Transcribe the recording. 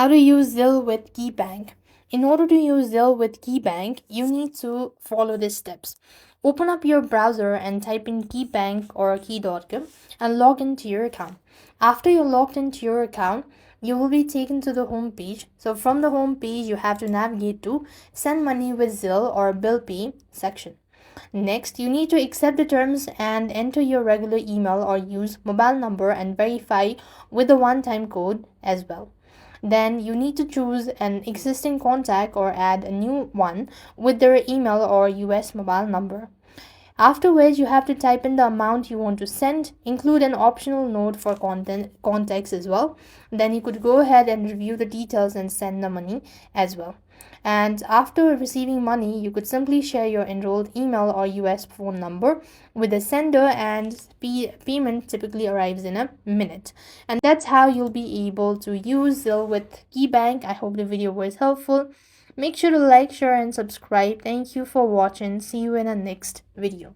How to use Zelle with Keybank. In order to use Zelle with Keybank, you need to follow these steps. Open up your browser and type in keybank or key.com and log into your account. After you're logged into your account, you will be taken to the home page. So from the home page, you have to navigate to Send Money with Zelle or Bill Pay section. Next, you need to accept the terms and enter your regular email or use mobile number and verify with the one-time code as well. Then you need to choose an existing contact or add a new one with their email or US mobile number. After which you have to type in the amount you want to send, include an optional note for context as well. Then you could go ahead and review the details and send the money as well. And after receiving money, you could simply share your enrolled email or US phone number with the sender, and payment typically arrives in a minute. And that's how you'll be able to use Zelle with Keybank. I hope the video was helpful. Make sure to like, share, and subscribe. Thank you for watching. See you in the next video.